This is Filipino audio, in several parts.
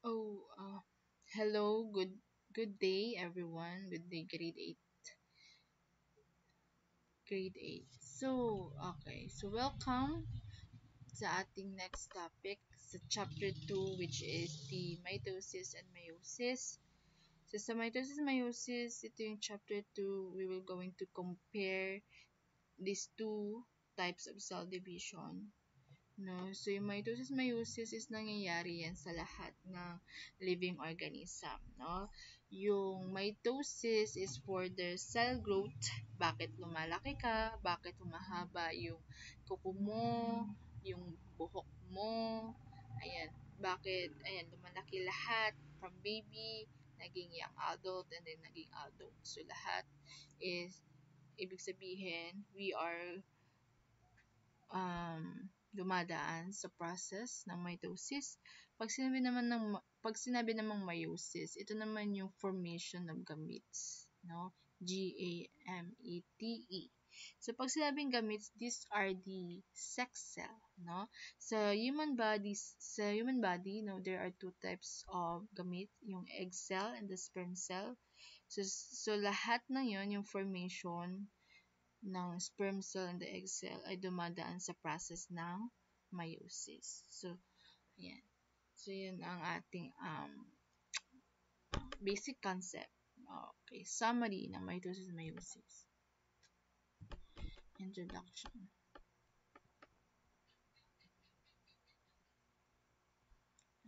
Oh, hello, good day everyone. Good day, grade 8. So welcome sa ating next topic sa chapter 2, which is the mitosis and meiosis. So sa mitosis and meiosis, ito yung chapter 2, we will going to compare these two types of cell division. No, so yung mitosis meiosis is nangyayari yan sa lahat ng living organism, no? Yung mitosis is for the cell growth, bakit lumalaki ka, bakit humahaba yung kuko mo, yung buhok mo, ayan, bakit, ayan, lumalaki lahat from baby, naging young adult, and then naging adult. So lahat is, ibig sabihin, we are dumadaan sa process ng mitosis. Pag sinabi namang meiosis, ito naman yung formation ng gametes, no? Gamete. So pag sinabing gametes, these are the sex cell, no? Sa human body, no, there are two types of gamete, yung egg cell and the sperm cell. So lahat na yon, yung formation ng sperm cell and the egg cell ay dumadaan sa process ng meiosis. So, ayan. So, yun ang ating basic concept. Okay, summary ng mitosis and meiosis. Introduction.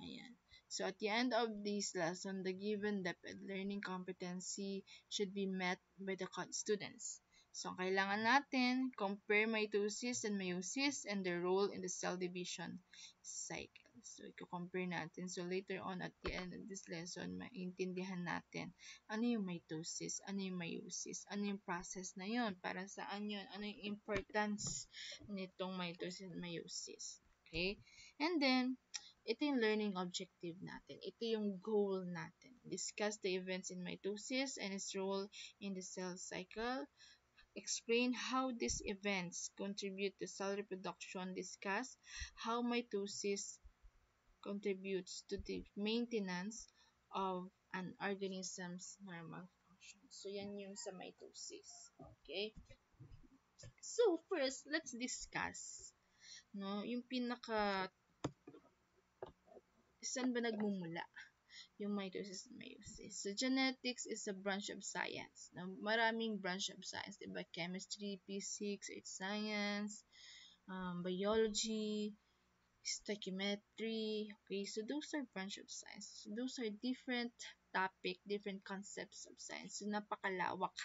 Ayan. So, at the end of this lesson, the given depth learning competency should be met by the students. So, kailangan natin compare mitosis and meiosis and their role in the cell division cycle. So, i-compare natin. So, later on at the end of this lesson, maintindihan natin ano yung mitosis, ano yung meiosis, ano yung process na yun, para saan yun, ano yung importance nitong mitosis and meiosis. Okay? And then, ito yung learning objective natin. Ito yung goal natin. Discuss the events in mitosis and its role in the cell cycle. Explain how these events contribute to cell reproduction. Discuss how mitosis contributes to the maintenance of an organism's normal function. So, yan yung sa mitosis. Okay? So, first, let's discuss, no, yung saan ba nagmumula yung mitosis and meiosis. So, genetics is a branch of science. Na maraming branch of science, diba? Chemistry, physics, earth science, biology, stoichiometry. Okay, so those are branch of science. So, those are different topic, different concepts of science. So, napakalawak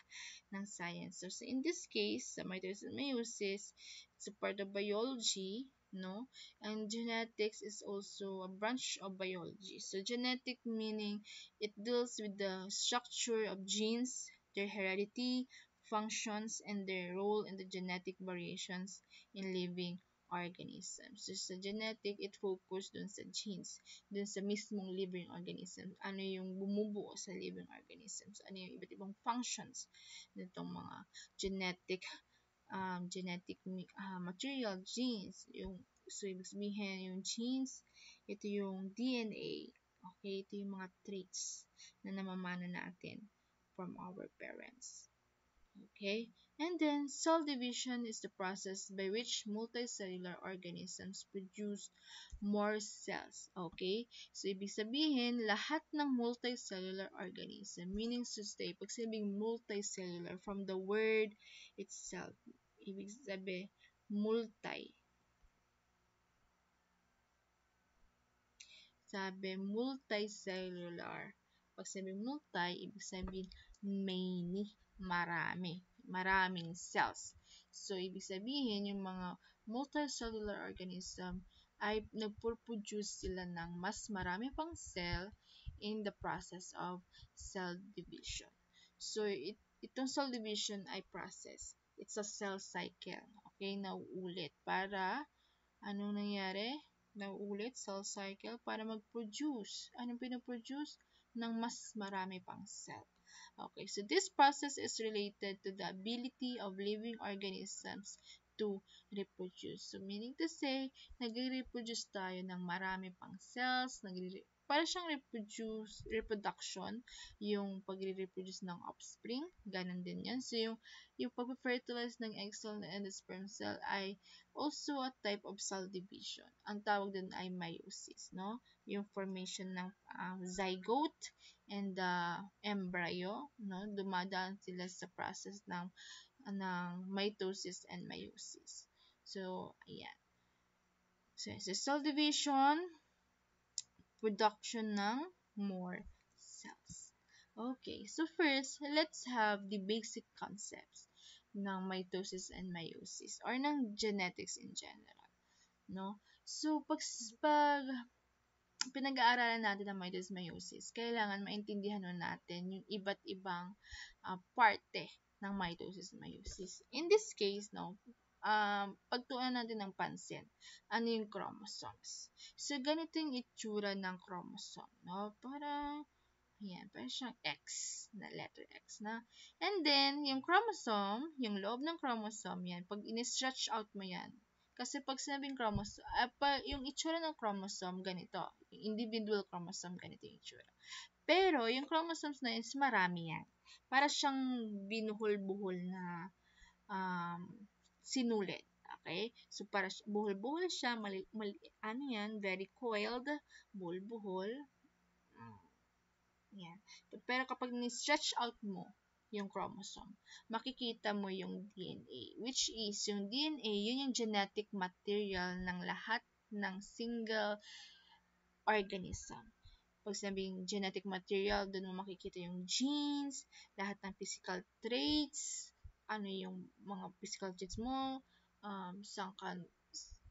ng science. So, in this case, sa mitosis and meiosis, it's a part of biology, no? And genetics is also a branch of biology. So, genetic meaning it deals with the structure of genes, their heredity, functions, and their role in the genetic variations in living organisms. So, sa genetic, it focus dun sa genes, dun sa mismong living organisms. Ano yung bumubuo sa living organisms? Ano yung iba't ibang functions nitong mga genetic material, genes. So, ibig sabihin, yung genes, ito yung DNA. Okay, ito yung mga traits na namamana natin from our parents. Okay, and then cell division is the process by which multicellular organisms produce more cells. Okay, so ibig sabihin lahat ng multicellular organism, meaning to say, pag sabing multicellular from the word itself, ibig sabihin multicellular. Pag sabi multi, ibig sabihin many, maraming cells. So, ibig sabihin yung mga multicellular organism ay nagpo-produce sila ng mas marami pang cell in the process of cell division. So, itong cell division ay process. It's a cell cycle. Okay, nauulit para anong nangyari? Nauulit, cell cycle, para mag-produce. Anong pinoproduce? Ng mas marami pang cell. Okay, so this process is related to the ability of living organisms to reproduce. So, meaning to say, nagre-reproduce tayo ng marami pang cells, para siyang reproduction, yung pagre-reproduce ng offspring, ganun din yan. So, yung pag-fertilize ng egg cell and the sperm cell ay also a type of cell division. Ang tawag din ay meiosis, no? Yung formation ng zygote and the embryo, no? Dumadaan sila sa process ng mitosis and meiosis. So, ayan. So, sa cell division, production ng more cells. Okay, so first, let's have the basic concepts ng mitosis and meiosis or ng genetics in general, no? So, pag pinag-aaralan natin ang meiosis, kailangan maintindihan natin yung iba't ibang parte ng mitosis and meiosis. In this case, no, pagtuunan natin ng pansin, ano yung chromosomes. So, ganito yung itsura ng chromosome, no? Parang siyang X, na letter X na. And then, yung chromosome, yung loob ng chromosome, yan, pag in-stretch out mo yan, kasi pag sinabing chromosome, yung itsura ng chromosome, ganito. Yung individual chromosome, ganito yung itsura. Pero, yung chromosomes na is marami yan. Para siyang binuhol-buhol na sinulit. Okay? So, para buhol-buhol siya, very coiled, buhol-buhol. Yan. Pero kapag ni-stretch out mo yung chromosome, makikita mo yung DNA, which is yung DNA, yun yung genetic material ng lahat ng single organism. Pag sabing genetic material, doon mo makikita yung genes, lahat ng physical traits, ano yung mga physical traits mo, saan ka,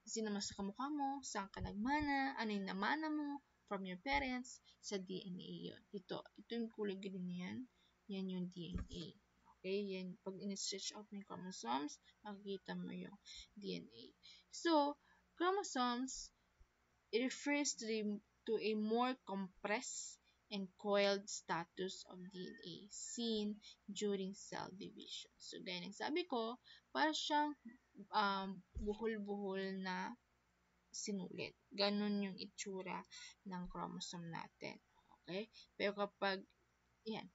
sino mas sa kamukha mo, saan ka nagmana, ano yung namana mo from your parents, sa DNA yun. Ito yung kulay green yan, yan yung DNA. Okay, yan, pag in-stretch out mo yung chromosomes, makikita mo yung DNA. So, chromosomes, it refers to a more compressed and coiled status of DNA seen during cell division. So, gaya ng sabi ko, para siyang buhol-buhol na sinulit. Ganun yung itsura ng chromosome natin. Okay? Pero kapag, yan,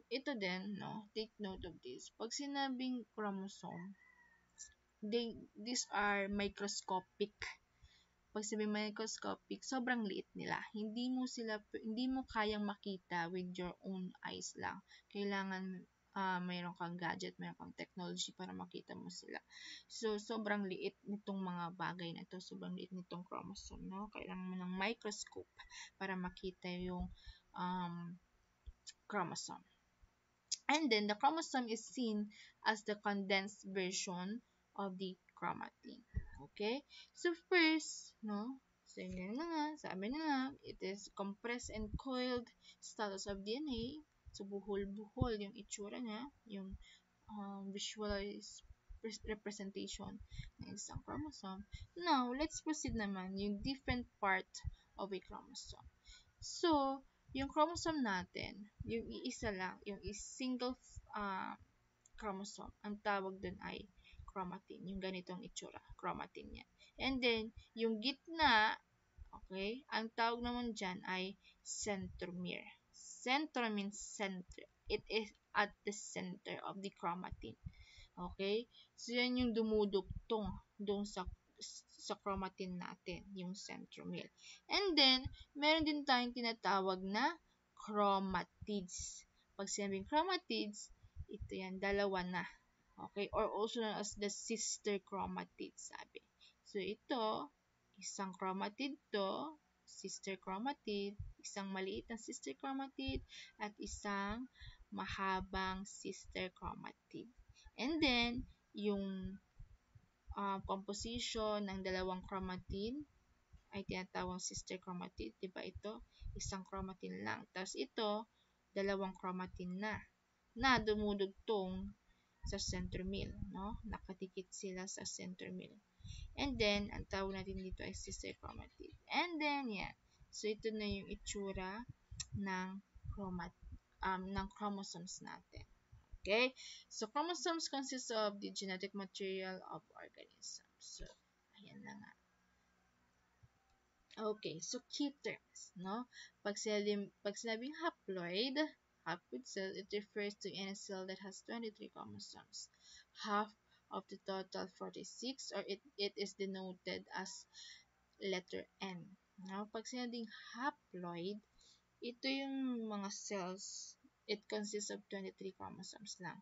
ito din, no, take note of this. Pag sinabing chromosome, these are microscopic. Pag sabihin microscopic, sobrang liit nila. Hindi mo kayang makita with your own eyes lang. Kailangan mayroon kang gadget, mayroon kang technology para makita mo sila. So, sobrang liit nitong mga bagay na ito. Sobrang liit nitong chromosome, no? Kailangan mo ng microscope para makita yung chromosome. And then, the chromosome is seen as the condensed version of the chromatin. Okay? So, first, no? So, yun na nga, sabi na nga, it is compressed and coiled status of DNA. So, buhol-buhol yung itsura niya, yung visualized representation ng isang chromosome. Now, let's proceed naman yung different part of a chromosome. So, yung chromosome natin, yung iisa lang, yung single chromosome, ang tawag dun ay chromatin. Yung ganitong itsura, chromatin yan. And then, yung gitna, okay, ang tawag naman dyan ay centromere. Centromere means center. It is at the center of the chromatin. Okay? So, yan yung dumudugtong doon sa chromatin natin, yung centromere. And then, meron din tayong tinatawag na chromatids. Pag sinabing chromatids, ito yan, dalawa na. Okay? Or also known as the sister chromatids, sabi. So, ito, isang chromatid to, sister chromatid, isang maliit na sister chromatid, at isang mahabang sister chromatid. And then, yung composition ng dalawang chromatin ay tinatawag sister chromatid. Diba ito? Isang chromatin lang. Tapos ito, dalawang chromatin na dumudugtong sa centromere, no? Nakatikit sila sa centromere. And then, ang tawag natin dito ay sister chromatid. And then, yan. So, ito na yung itsura ng chromosomes natin. Okay? So, chromosomes consist of the genetic material of organisms. So, ayan na nga. Okay, so key terms, no? Pag sinabing haploid cell, it refers to any cell that has 23 chromosomes, half of the total 46, or it is denoted as letter N. Now, pag sinabing haploid, ito yung mga cells, it consists of 23 chromosomes lang.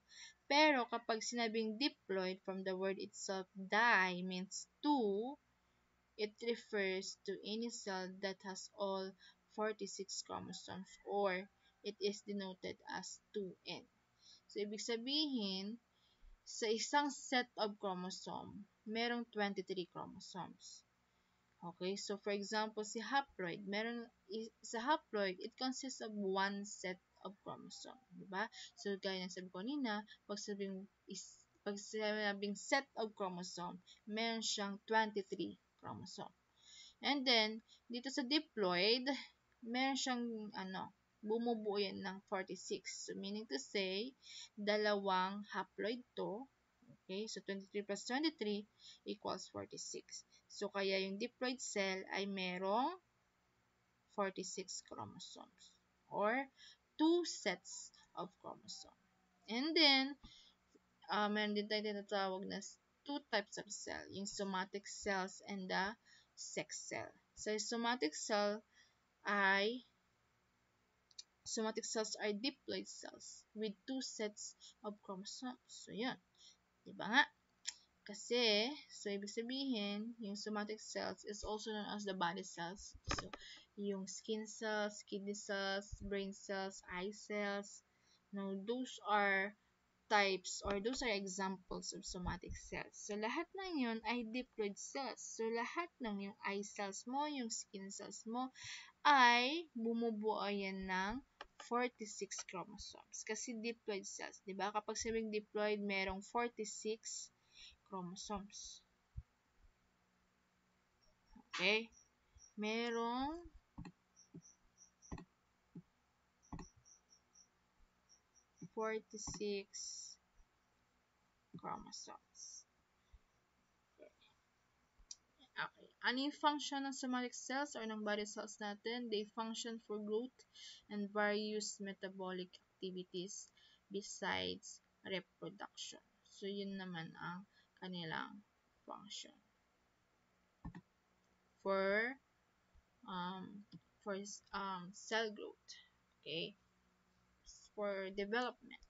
Pero kapag sinabing diploid, from the word itself, di means two, it refers to any cell that has all 46 chromosomes, or it is denoted as 2N. So, ibig sabihin, sa isang set of chromosome, merong 23 chromosomes. Okay, so for example, sa haploid, it consists of one set of chromosome, di ba? So, gaya ng sabi ko kanina, pag sabing set of chromosome, meron siyang 23 chromosome. And then, dito sa diploid, meron siyang, bumubuo yan ng 46. So, meaning to say, dalawang haploid to. Okay, so 23 plus 23 equals 46. So, kaya yung diploid cell ay merong 46 chromosomes or two sets of chromosome. And then, meron din tayong tinatawag na two types of cell, yung somatic cells and the sex cell. So, somatic cells are diploid cells with two sets of chromosomes. So, yun. Diba nga? Ibig sabihin, yung somatic cells is also known as the body cells. So, yung skin cells, kidney cells, brain cells, eye cells, no, those are types or those are examples of somatic cells. So, lahat ng yun ay diploid cells. So, lahat ng yung eye cells mo, yung skin cells mo, ay bumubuo yan ng 46 chromosomes. Kasi diploid cells, di ba? Kapag sabing diploid, merong 46 chromosomes. Okay? Merong 46 chromosomes. Okay. Ano yung function ng somatic cells or ng body cells natin? They function for growth and various metabolic activities besides reproduction. So, yun naman ang kanilang function. For cell growth. Okay? For development.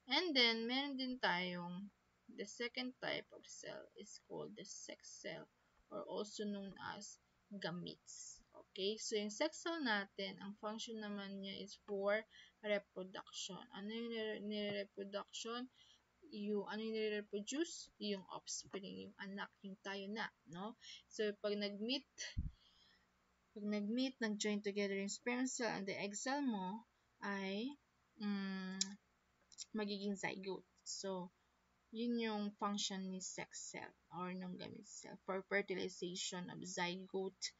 And then, meron din tayong the second type of cell is called the sex cell or also known as gametes. Okay? So, yung sex cell natin, ang function naman niya is for reproduction. Ano yung nire-reproduction? Ano yung nire-reproduce? Yung offspring, yung anak, yung tayo na, no? So, pag nag-meet, nag-join together yung sperm cell and the egg cell mo, ay magiging zygote. So, yun yung function ni sex cell or ng gamete cell for fertilization of zygote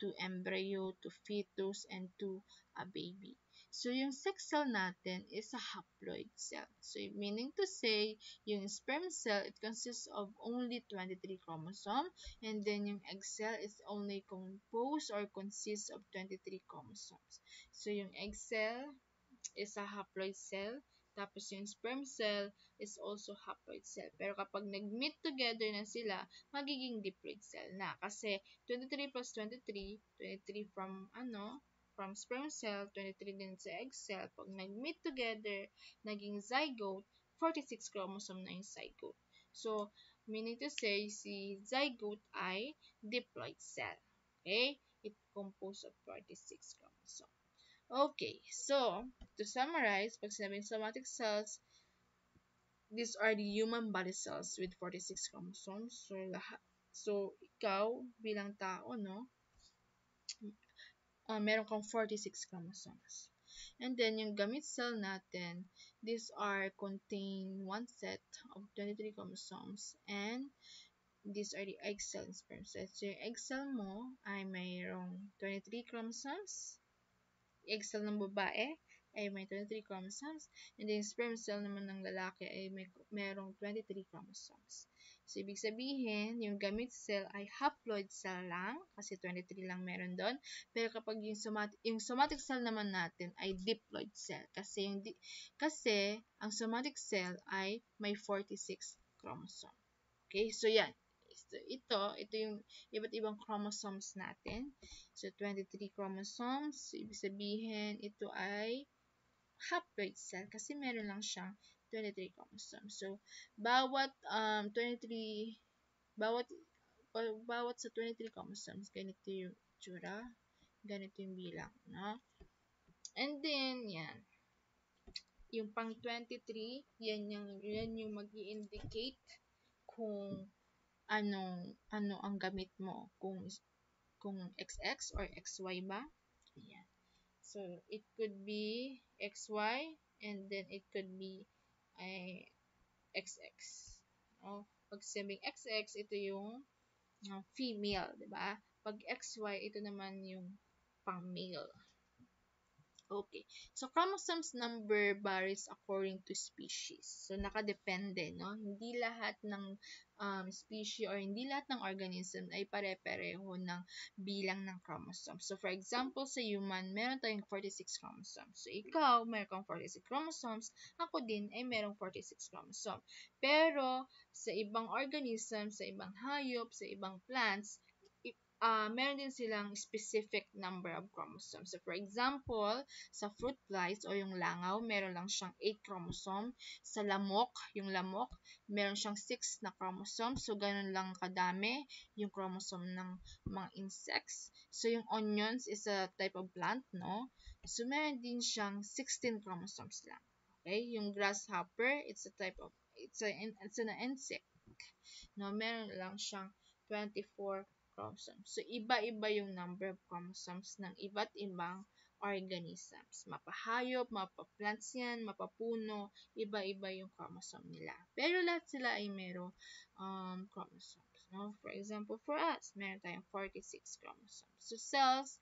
to embryo to fetus and to a baby. So, yung sex cell natin is a haploid cell. So, meaning to say, yung sperm cell, it consists of only 23 chromosome and then yung egg cell is only composed or consists of 23 chromosomes. So, yung egg cell is a haploid cell. Tapos yung sperm cell is also haploid cell. Pero kapag nag-meet together na sila, magiging diploid cell na. Kasi 23 plus 23, 23 from sperm cell, 23 din sa egg cell. Pag nag-meet together, naging zygote, 46 chromosome na yung zygote. So, meaning to say, si zygote ay diploid cell. Okay? It composed of 46 chromosomes. Okay, so, to summarize, pag sinabing somatic cells, these are the human body cells with 46 chromosomes. So, ikaw, bilang tao, no, meron kang 46 chromosomes. And then, yung gamete cell natin, these contain one set of 23 chromosomes and these are the egg cell and sperm cells. So, yung egg cell mo ay mayroong 23 chromosomes, egg cell ng babae, ay may 23 chromosomes, and then sperm cell naman ng lalaki ay merong 23 chromosomes. So, ibig sabihin, yung gamete cell ay haploid cell lang, kasi 23 lang meron doon. Pero kapag yung somatic cell naman natin ay diploid cell, kasi ang somatic cell ay may 46 chromosome. Okay, so yan. So, ito yung iba't ibang chromosomes natin. So, 23 chromosomes. So, ibig sabihin, ito ay haploid cell kasi meron lang siyang 23 chromosomes. So, bawat 23 bawat bawat sa 23 chromosomes, ganito yung itsura, ganito yung bilang, no? And then, yan. Yung pang 23, yan yung mag-i-indicate kung ano ang gamit mo, kung XX or XY ba. Yan. So, it could be XY, and then it could be XX. Oh, pag sabing XX, ito yung female, di ba? Pag XY, ito naman yung pang male. Okay. So, chromosomes number varies according to species. So, nakadepende, no? Hindi lahat ng species or hindi lahat ng organism ay pare-pareho ng bilang ng chromosomes. So, for example, sa human, meron tayong 46 chromosomes. So, ikaw, meron kang 46 chromosomes. Ako din ay merong 46 chromosomes. Pero, sa ibang organism, sa ibang hayop, sa ibang plants, meron din silang specific number of chromosomes. So, for example, sa fruit flies o yung langaw, meron lang siyang 8 chromosome. Sa lamok, yung lamok, meron siyang 6 na chromosome. So, ganun lang kadami yung chromosome ng mga insects. So, yung onions is a type of plant, no? So, meron din siyang 16 chromosomes lang. Okay? Yung grasshopper, it's an insect. No, meron lang siyang 24 chromosomes. So, iba-iba yung number of chromosomes ng iba't ibang organisms. Mapahayop, mapaplants yan, mapapuno, iba-iba yung chromosome nila. Pero lahat sila ay merong chromosomes. No? For example, for us, meron tayong 46 chromosomes. So, cells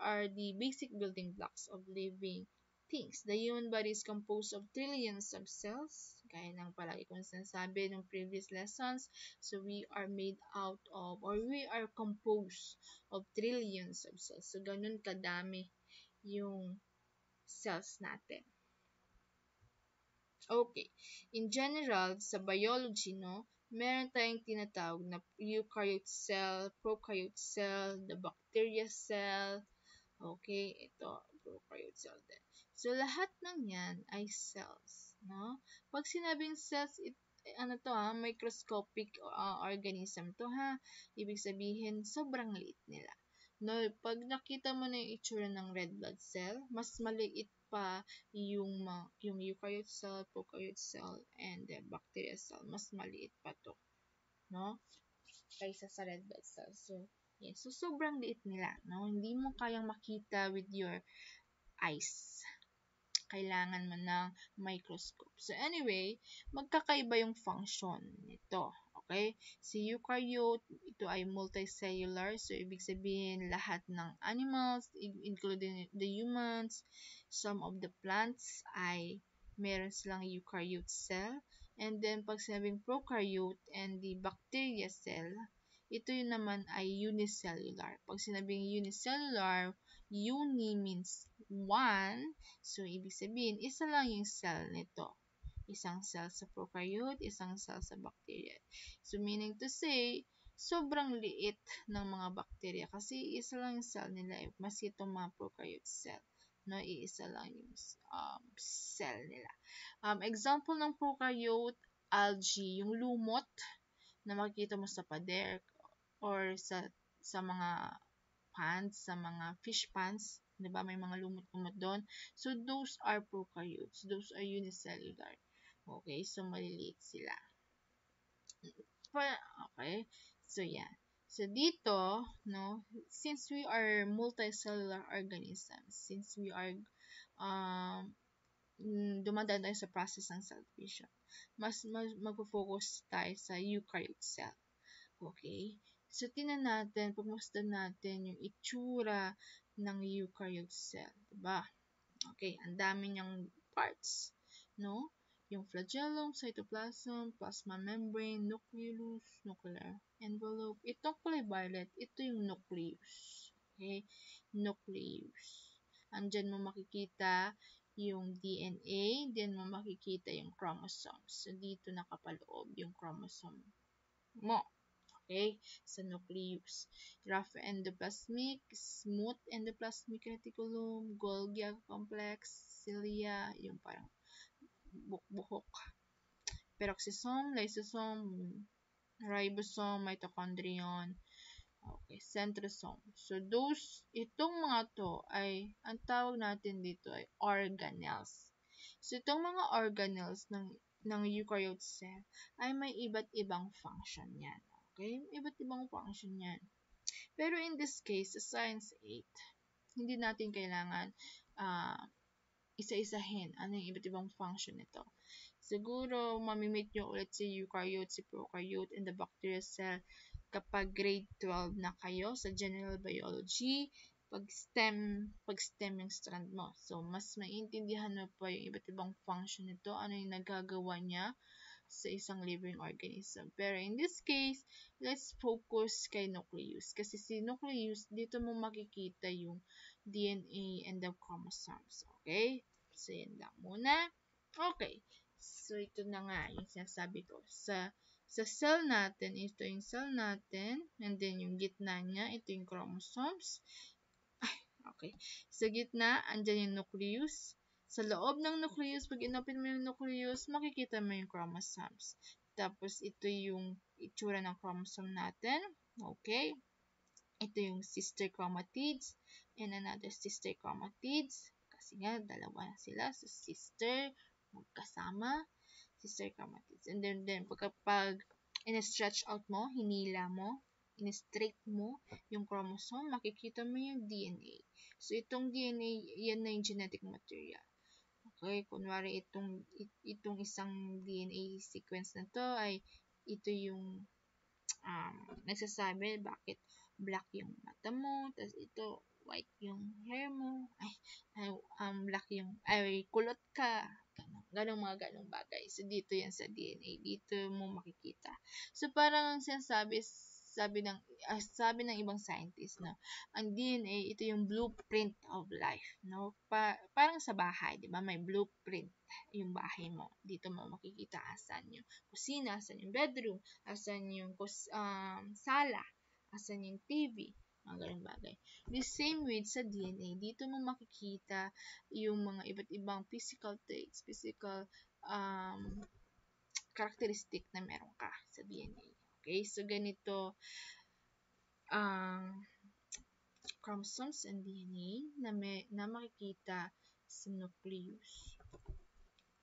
are the basic building blocks of living things. The human body is composed of trillions of cells, gaya ng palagi kong sinasabi ng previous lessons. So, we are made out of, or we are composed of trillions of cells. So, ganun kadami yung cells natin. Okay. In general, sa biology, no, meron tayong tinatawag na eukaryote cell, prokaryote cell, the bacteria cell. Okay, ito, prokaryote cell din. So, lahat ng yan ay cells, no? Pag sinabing cells, microscopic organism to, ha? Ibig sabihin, sobrang liit nila. No, pag nakita mo na yung itsura ng red blood cell, mas maliit pa yung eukaryote cell, prokaryote cell, and the bacteria cell. Mas maliit pa to, no? Kaysa sa red blood cell. So, yes. So, sobrang liit nila, no? Hindi mo kayang makita with your eyes. Kailangan mo ng microscope. So, anyway, magkakaiba yung function nito. Okay? Si eukaryote, ito ay multicellular. So, ibig sabihin, lahat ng animals, including the humans, some of the plants, ay meron silang eukaryote cell. And then, pag sinabing prokaryote and the bacteria cell, ito yun naman ay unicellular. Pag sinabing unicellular, uni means one. So, ibig sabihin, isa lang yung cell nito. Isang cell sa prokaryote, isang cell sa bacteria. So, meaning to say, sobrang liit ng mga bacteria kasi isa lang yung cell nila. Maski itong mga prokaryote cell. No, iisa lang yung cell nila. Example ng prokaryote, algae, yung lumot na makikita mo sa pader or sa mga ponds, sa mga fish ponds, 'di ba? May mga lumot-lumot doon. So those are prokaryotes. Those are unicellular. Okay, so maliliit sila. Okay. So yeah. So dito, no, since we are multicellular organisms, since we are dumadaan tayo sa process ng cell division, mas magfo-focus tayo sa eukaryote cell. Okay? So, tingnan natin, pagmasdan natin yung itsura ng eukaryote cell. Diba? Okay, ang dami niyang parts, no? Yung flagellum, cytoplasm, plasma membrane, nucleus, nuclear envelope. Itong kulay violet, ito yung nucleus. Okay? Nucleus. Andyan mo makikita yung DNA, then mo makikita yung chromosomes. So, dito nakapaloob yung chromosome mo. Okay? Sa nucleus. Rough endoplasmic, smooth endoplasmic reticulum, Golgi complex, cilia, yung parang buhok. Peroxisome, lysosome, ribosome, mitochondrion, okay, centrosome. So, itong mga to ay, ang tawag natin dito ay organelles. So, itong mga organelles ng eukaryote cell ay may iba't ibang function yan. Okay? Iba't ibang function yan. Pero in this case, sa Science 8, hindi natin kailangan uh, isa-isahin ano yung iba't ibang function nito. Siguro, mamimit nyo ulit si eukaryote, si prokaryote, and the bacterial cell kapag grade 12 na kayo sa general biology, pag STEM yung strand mo. So, mas maintindihan mo pa yung iba't ibang function nito, ano yung nagagawa niya sa isang living organism. Pero in this case, let's focus kay nucleus. Kasi si nucleus, dito mo makikita yung DNA and the chromosomes. Okay? So, yan lang muna. Okay. So, ito na nga yung sinasabi ko. Sa cell natin, ito yung cell natin. And then, yung gitna niya, ito yung chromosomes. Okay. Sa gitna, andyan yung nucleus. Sa loob ng nucleus, pag inopin mo yung nucleus, makikita mo yung chromosomes. Tapos, ito yung itsura ng chromosome natin. Okay. Ito yung sister chromatids and another sister chromatids. Kasi nga, dalawa na sila. So, sister, magkasama, sister chromatids. And then pag in-stretch out mo, hinila mo, in-straight mo yung chromosome, makikita mo yung DNA. So, itong DNA, yan na yung genetic material. Okay, kunwari itong isang DNA sequence na to ay ito yung nagsasabi bakit black yung mata mo, tapos ito white yung hair mo, black yung, kulot ka, ganong mga ganong bagay. So, dito yan sa DNA, dito mo makikita. So, parang sabi ng ibang scientist, no, ang DNA, ito yung blueprint of life, no, parang sa bahay, di ba, may blueprint yung bahay mo. Dito mo makikita asan yung kusina, asan yung bedroom, asan yung sala, asan yung TV, mga ganung bagay. The same with sa DNA, dito mo makikita yung mga iba't ibang physical traits, physical characteristic na meron ka sa DNA. Okay, so ganito ang chromosomes and DNA na makikita sa nucleus.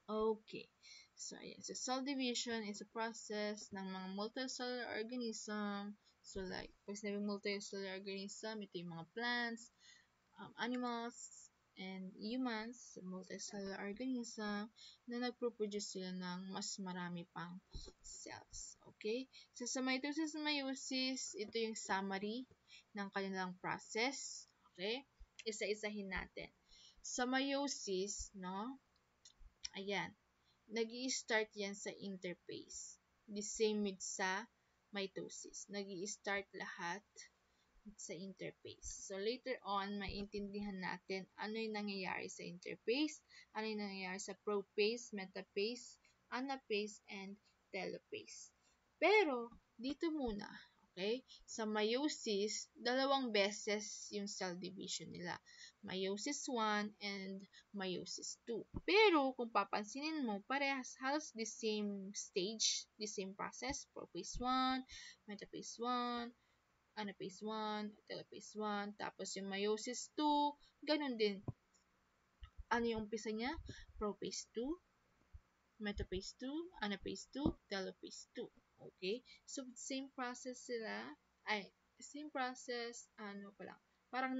Okay. So, ayan. So, cell division is a process ng mga multicellular organism. So, like, pag sinabi multicellular organism, ito yung mga plants, animals, and humans, multicellular organism, na nagpo-produce sila ng mas marami pang cells. Okay? So, sa mitosis and meiosis, ito yung summary ng kanilang process. Okay? Isa-isahin natin. Sa meiosis, no? Ayan. Nag-i-start yan sa interphase. The same with sa mitosis. Nag-i-start lahat sa interphase. So, later on, maintindihan natin ano yung nangyayari sa interphase, ano yung nangyayari sa prophase, metaphase, anaphase, and telophase. Pero, dito muna, okay? Sa meiosis, dalawang beses yung cell division nila. Meiosis 1 and meiosis 2. Pero, kung papansinin mo, parehas halos the same stage, the same process, prophase 1, metaphase 1, anaphase 1, telophase 1, tapos yung meiosis 2, ganun din. Ano yung umpisa niya? Prophase 2, metaphase 2, anaphase 2, telophase 2. Okay? So, same process sila. Same process, parang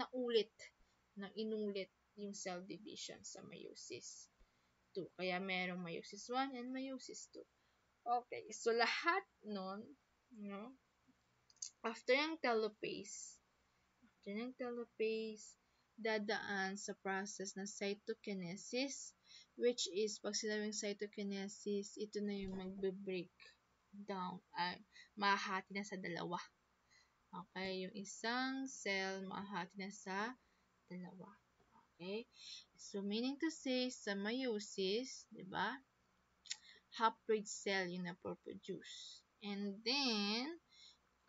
inulit yung cell division sa meiosis 2. Kaya merong meiosis 1 and meiosis 2. Okay, so lahat nun, no, after ng telophase, dadaan sa process na cytokinesis, which is, pag sinabing cytokinesis, ito na yung magbe-break down, ay mahahati na sa dalawa. Okay, yung isang cell mahahati na sa dalawa. Okay? So, meaning to say, sa meiosis, di ba, haploid cell yung napoproduce. And then,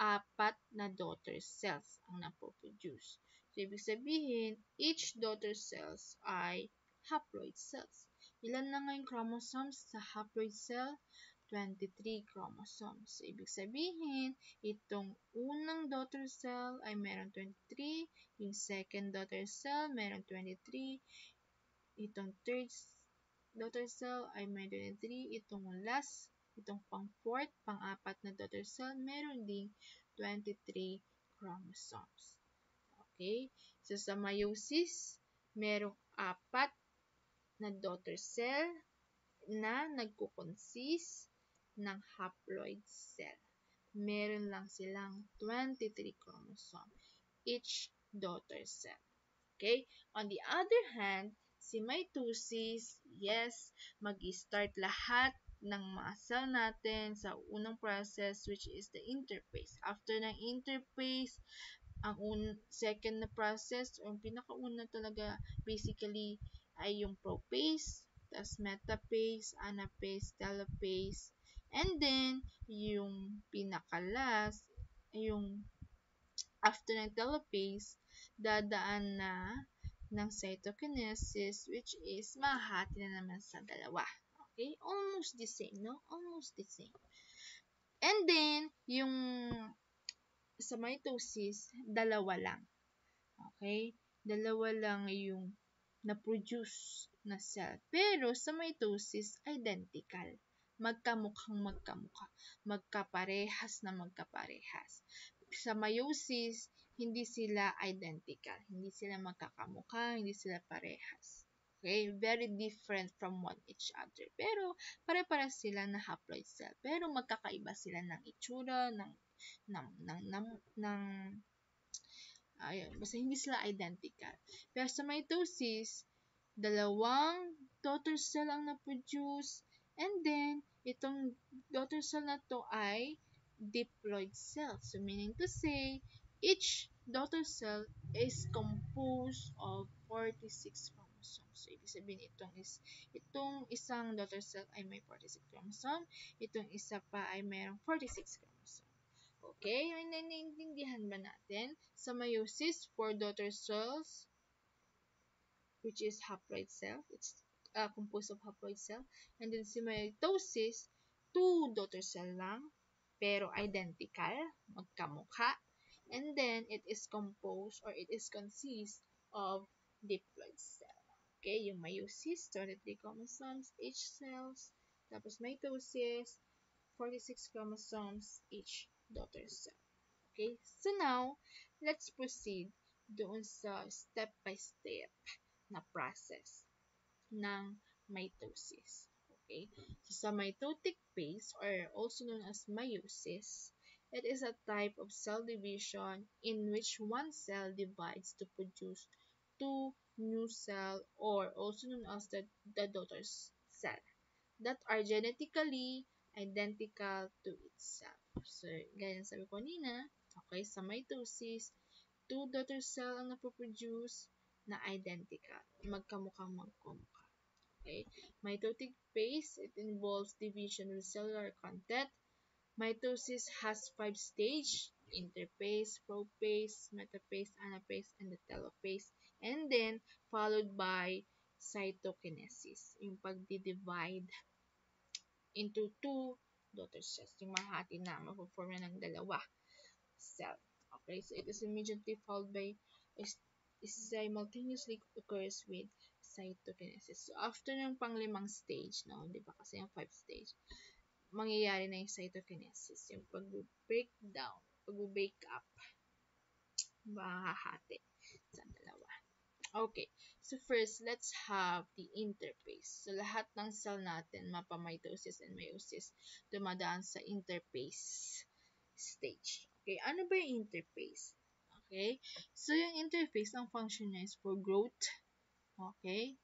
apat na daughter cells ang napoproduce. So, ibig sabihin, each daughter cells ay haploid cells. Ilan na nga yung chromosomes sa haploid cell? 23 chromosomes. So, ibig sabihin, itong unang daughter cell ay meron 23, yung second daughter cell meron 23, itong third daughter cell ay may 23, itong last, itong pang-fourth, pang-apat na daughter cell, meron ding 23 chromosomes. Okay? So, sa meiosis, merong apat na daughter cell na nagko-consist ng haploid cell. Meron lang silang 23 chromosome each daughter cell. Okay? On the other hand, si mitosis, yes, mag-start lahat ng mga cell natin sa unang process, which is the interphase. After ng interphase, ang second na process, o yung pinakauna talaga, basically, ay yung prophase, tas metaphase, anaphase, telophase, and then, yung pinakalas, yung after ng telophase, dadaan na ng cytokinesis, which is mahati na naman sa dalawa. Okay? Almost the same, no? Almost the same. And then, yung sa mitosis, dalawa lang. Okay? Dalawa lang yung na-produce na cell. Pero sa mitosis, identical. Magkamukhang magkamukha. Magkaparehas na magkaparehas. Sa meiosis, hindi sila identical. Hindi sila magkakamukha, hindi sila parehas. Okay? Very different from one each other. Pero pare-pares sila na haploid cell. Pero magkakaiba sila ng itsura, ng ayun, basta hindi sila identical. Pero sa mitosis, dalawang daughter cell ang na-produce, and then, itong daughter cell na to ay diploid cell. So, meaning to say, each daughter cell is composed of 46 chromosomes. So, ibig sabihin, itong isang daughter cell ay may 46 chromosome, itong isa pa ay mayroong 46 chromosome. Okay, may naiintindihan ba natin? Sa meiosis, 4 daughter cells, which is haploid cell. It's composed of haploid cell. And then sa mitosis, 2 daughter cell lang, pero identical, magkamukha. And then, it is composed or it is consist of diploid cell. Okay, yung meiosis, 23 chromosomes each cells. Tapos mitosis, 46 chromosomes each daughter cell. Okay? So now, let's proceed doon sa step-by-step na process ng mitosis. Okay? So sa mitotic phase, or also known as meiosis, it is a type of cell division in which one cell divides to produce two new cell, or also known as the daughter cell, that are genetically identical to itself. So, gaya ng sabi ko kanina, okay, sa mitosis, 2 daughter cell ang napoproduce na identical, magkamukhang magkamukha. Okay? Mitotic phase, it involves division of cellular content. Mitosis has 5 stages: interphase, prophase, metaphase, anaphase, and the telophase. And then, followed by cytokinesis, yung pagdi-divide into two daughter cells. Yung mahati na, mapoform na ng dalawa cell. Okay, so it is immediately followed by simultaneously occurs with cytokinesis. So, after ng panglimang stage, no, di ba kasi yung 5 stage, mangyayari na yung cytokinesis, yung pag-break down, pag-break up, mahahati sa dalawa. Okay, so first, let's have the interphase. So, lahat ng cell natin, mapa-mitosis and meiosis, dumadaan sa interphase stage. Okay, ano ba yung interphase? Okay? So, yung interphase, ang function niya is for growth. Okay?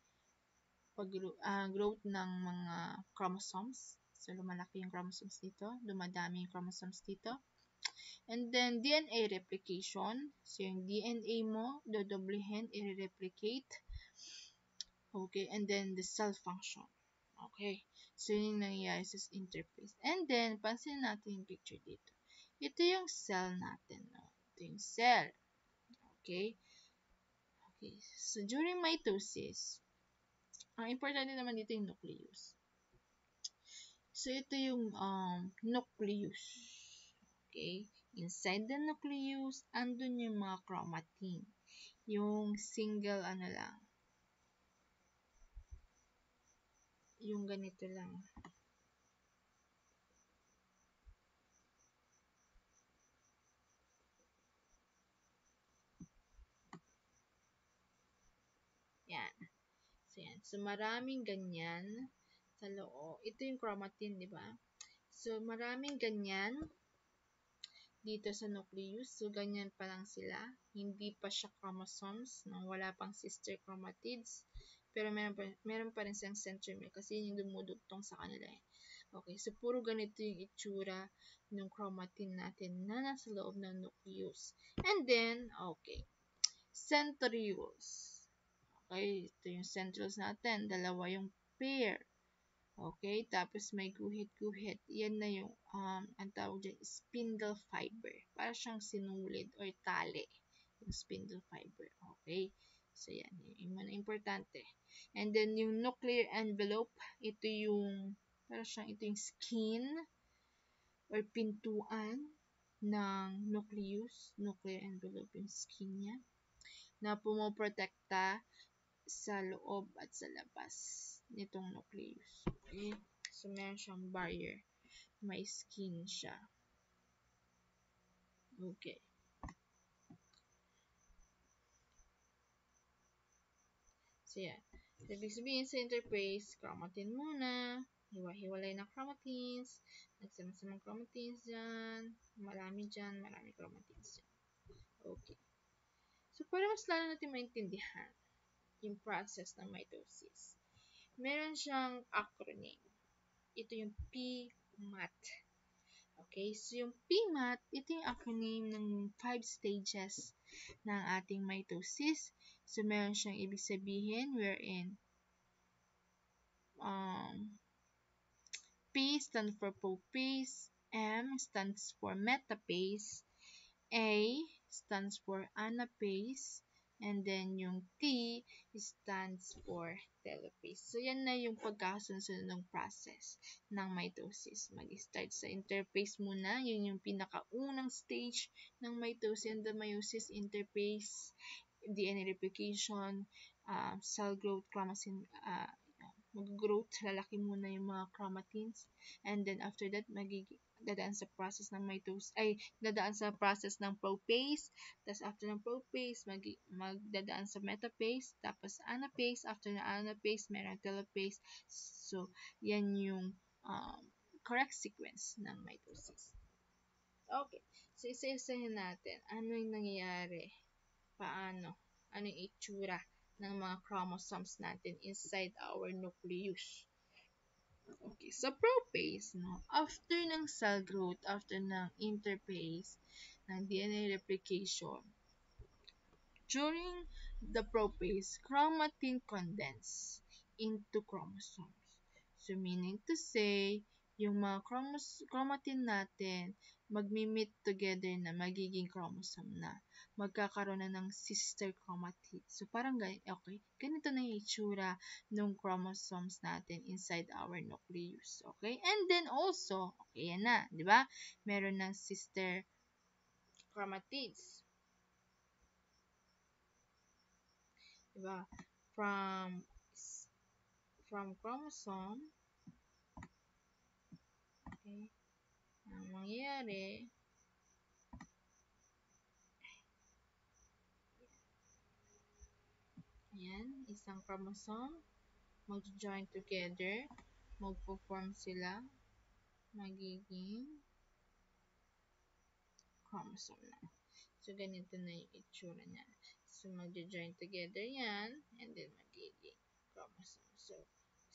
Growth ng mga chromosomes. So, lumalaki yung chromosomes dito. Dumadami yung chromosomes dito. And then, DNA replication. So, yung DNA mo, dodoblehin, i-replicate. Okay, and then the cell function. Okay, so yun yung nangyayari sa interface. And then, pansin natin yung picture dito. Ito yung cell natin. No? Ito yung cell. Okay, okay. So, during mitosis, ang importante naman dito yung nucleus. So, ito yung nucleus. Okay? Inside the nucleus, andun yung mga chromatin. Yung single, lang. Yung ganito lang. Yan. So, yan. So, maraming ganyan sa loob. Ito yung chromatin, di ba? So, maraming ganyan dito sa nucleus. So, ganyan pa lang sila. Hindi pa siya chromosomes. No? Wala pang sister chromatids. Pero meron pa rin siyang centromere kasi yun yung dumudugtong sa kanila. Okay, so puro ganito yung itsura ng chromatin natin na nasa loob ng nucleus. And then, okay, centrioles. Okay, ito yung centrioles natin. Dalawa yung pair. Okay, tapos may guhit-guhit. Yan na yung, ang tawag dyan, spindle fiber. Para siyang sinulid or tali. Yung spindle fiber. Okay, so yan. Yung mga importante. And then, yung nuclear envelope, ito yung, ito yung skin or pintuan ng nucleus. Nuclear envelope yung skin niya na pumoprotekta sa loob at sa labas nitong nucleus. Okay? So, meron siyang barrier. May skin siya. Okay. So, yan. So, ibig sabihin sa interface, chromatin muna. Hiwa-hiwalay na chromatins. Nagsama-samang chromatins dyan. Marami dyan. Marami chromatins dyan. Okay. So, para mas lalo natin maintindihan yung process ng mitosis, meron siyang acronym. Ito yung PMAT. Okay, so yung PMAT, ito yung acronym ng 5 stages ng ating mitosis. So, meron siyang ibig sabihin wherein P stands for prophase, M stands for metaphase, A stands for anaphase, and then yung T stands for telophase. So, yan na yung pagkakasunod ng process ng mitosis. Mag-start sa interphase muna. Yun yung pinakaunang stage ng mitosis and the meiosis interphase, DNA replication, cell growth, chromatin, mag-growth, lalaki muna yung mga chromatins, and then after that, dadaan sa process ng dadaan sa process ng prophase, tapos after ng prophase, magdadaan sa metaphase, tapos anaphase, after ng anaphase, meron telophase. So, yan yung correct sequence ng mitosis. Okay, so isa-isahin natin. Ano yung nangyayari? Paano? Ano yung itsura ng mga chromosomes natin inside our nucleus? Okay, sa prophase, no, after ng cell growth, after ng interphase, ng DNA replication, during the prophase, chromatin condense into chromosomes. So, meaning to say, yung mga chromatin natin, magmi-meet together na magiging chromosome na. Magkakaroon na ng sister chromatid. So, parang okay, ganito na yung itsura ng chromosomes natin inside our nucleus. Okay? And then also, okay, yan na, di ba? Meron ng sister chromatids. Diba? From chromosome, okay, ang mangyayari, ayan, isang chromosome, mag-join together, magpo-form sila, magiging chromosome na. So, ganito na yung itsura niya. So, magjo-join together yan, and then magiging chromosome.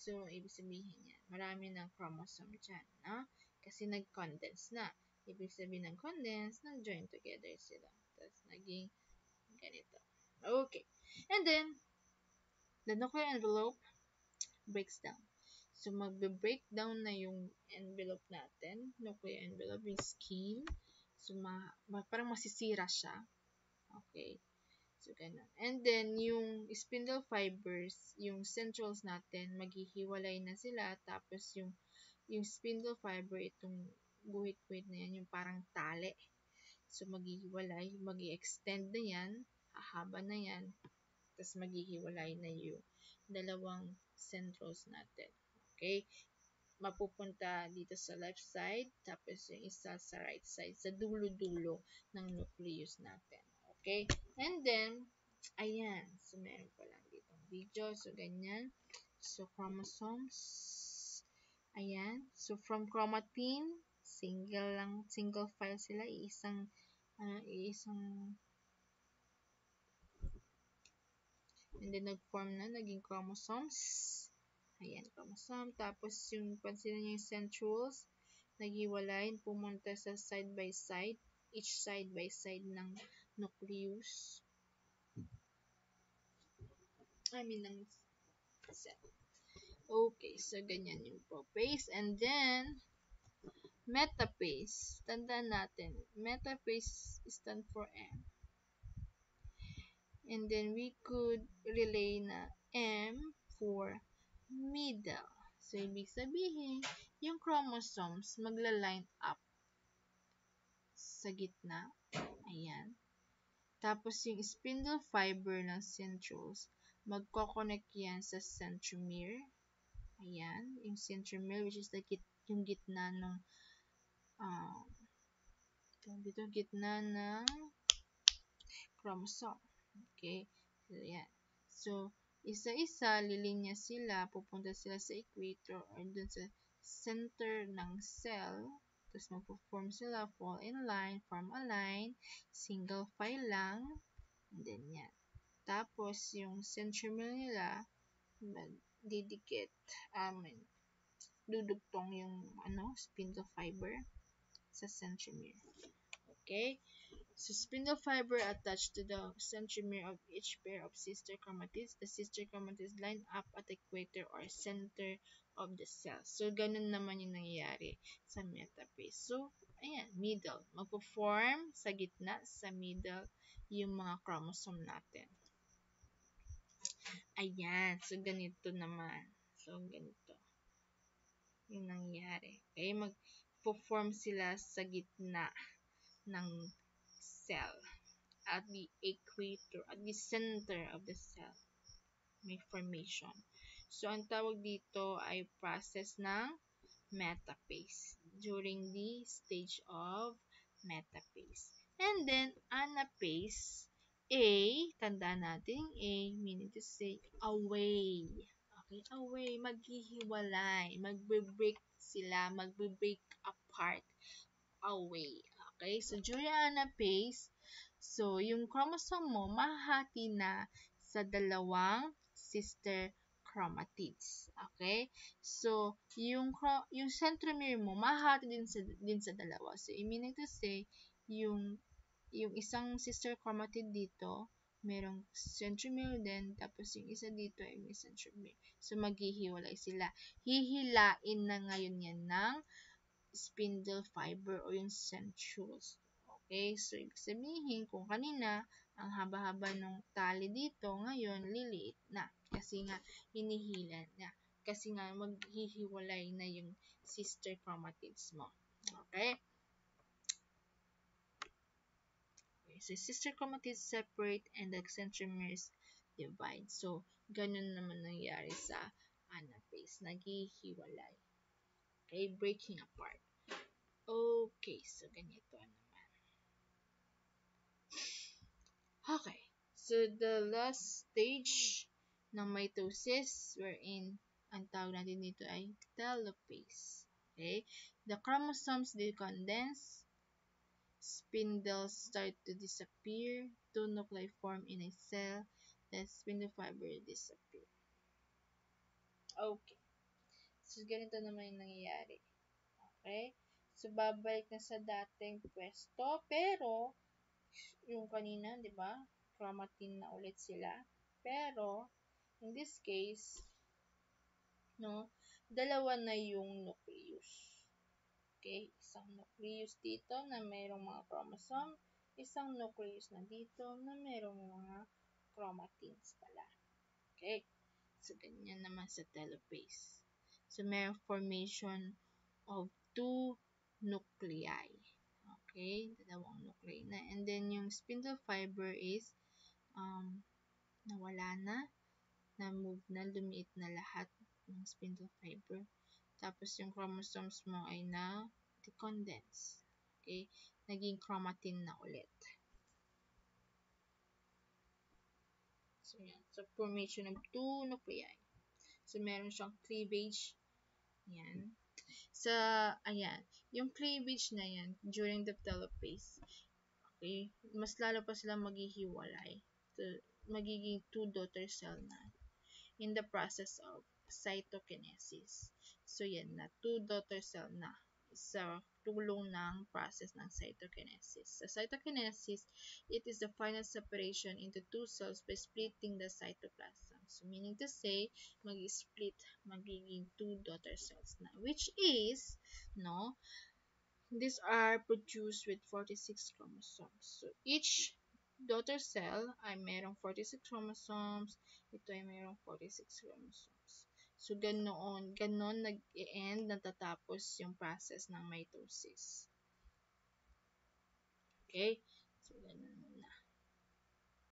Ibig sabihin yan, marami ng chromosome dyan, no? Kasi nag-condense na. Ibig sabihin ng condense, nag-join together sila. Tapos, naging ganito. Okay. And then, the nuclear envelope breaks down. So, magbe-break down na yung envelope natin, nuclear envelope, yung skin. So, parang masisira siya. Okay. So, ganun. And then, yung spindle fibers, yung centrals natin, maghihiwalay na sila. Tapos, yung spindle fiber, itong guhit-guhit na yan, yung parang tali. So, maghihiwalay, mag-extend na yan, hahaba na yan, tapos maghihiwalay na yung dalawang centrals natin. Okay? Mapupunta dito sa left side, tapos yung isa sa right side, sa dulo-dulo ng nucleus natin. Okay? And then, ayan. So, meron pa lang dito video. So, ganyan. So, chromosomes. Ayan. So, from chromatin, single file sila. Iisang and then nag-form na, naging chromosomes. Ayan, chromosome. Tapos yung pansin niyo yung centrioles, naghiwalay, pumunta sa side by side, each side by side ng nucleus. Ng cell. Okay, so ganyan yung prophase. And then, metaphase. Tandaan natin, metaphase stand for M. And then we could relay na M for middle. So, ibig sabihin, yung chromosomes magla-line up sa gitna. Ayan. Tapos, yung spindle fiber ng centrioles, magkoconnect yan sa centromere. Ayan. Yung centromere, which is yung gitna ng gitna ng chromosome. Okay? So, yan. So, isa-isa, lilinya sila, pupunta sila sa equator or dun sa center ng cell. Tapos, magpo-form sila, fall in line, form a line, single file lang, and then yan. Tapos, yung centromere nila, didikit, dudugtong yung, spindle fiber sa centromere. Okay? So, spindle fiber attached to the centromere of each pair of sister chromatids. The sister chromatids line up at the equator or center of the cell. So, ganun naman yung nangyayari sa metaphase. So, ayan, middle. Magpo-form sa gitna, sa middle, yung mga chromosome natin. Ayan. So, ganito naman. So, ganito yung nangyayari. Okay? Magpo-form sila sa gitna ng cell. At the equator, at the center of the cell, may formation. So, ang tawag dito ay process ng metaphase during the stage of metaphase. And then, anaphase, A, tandaan natin, A, meaning to say, away. Okay, away, maghihiwalay, magbe-break sila, magbe-break apart, away. Okay, so during anaphase, so, yung chromosome mo, mahahati na sa dalawang sister chromatids. Okay? So, yung centromere mo, mahahati din sa dalawa. So, meaning to say, yung isang sister chromatid dito, merong centromere din, tapos yung isa dito ay may centromere. So, maghihiwalay sila. Hihilain na ngayon yan ng spindle fiber o yung centrioles. Okay, so ibig sabihin kung kanina ang haba-haba ng tali dito, ngayon liliit na kasi nga hinihila na. Kasi nga maghihiwalay na yung sister chromatids mo. Okay? So sister chromatids separate and the centromeres divide. So ganun naman nangyari sa anaphase, naghihiwalay. Okay, breaking apart. Okay, so ganito naman. Okay. So, the last stage ng mitosis wherein ang tawag natin dito ay telophase. Okay? The chromosomes decondense, spindles start to disappear, two nuclei form in a cell, then spindle fiber disappear. Okay. So, ganito naman yung nangyayari. Okay? So, babalik na sa dating pwesto, pero, yung kanina, di ba? Chromatin na ulit sila. Pero, in this case, no, dalawa na yung nucleus. Okay? Isang nucleus dito na mayroong mga chromosome, isang nucleus na dito na mayroong mga chromatins pala. Okay? So, ganyan naman sa telophase. So, mayroong formation of two nuclei. Okay? Dalawang nuclei na. And then, yung spindle fiber is nawala na, na-move na, lumiit na lahat ng spindle fiber. Tapos, yung chromosomes mo ay na-decondense. Okay? Naging chromatin na ulit. So, yan. So, formation of two nuclei. So, meron siyang cleavage. Yan. Sa, ayan. Yung cleavage na yan, during the telophase, okay, mas lalo pa sila maghihiwalay. So, magiging two daughter cell na in the process of cytokinesis. So, yan na. Two daughter cell na sa tulong ng process ng cytokinesis. Sa cytokinesis, it is the final separation into two cells by splitting the cytoplasm. So, meaning to say, mag-split, magiging two daughter cells na. Which is, no, these are produced with 46 chromosomes. So, each daughter cell ay mayroong 46 chromosomes. Ito ay mayroong 46 chromosomes. So, ganon nag-end, natatapos yung process ng mitosis. Okay? So, ganun.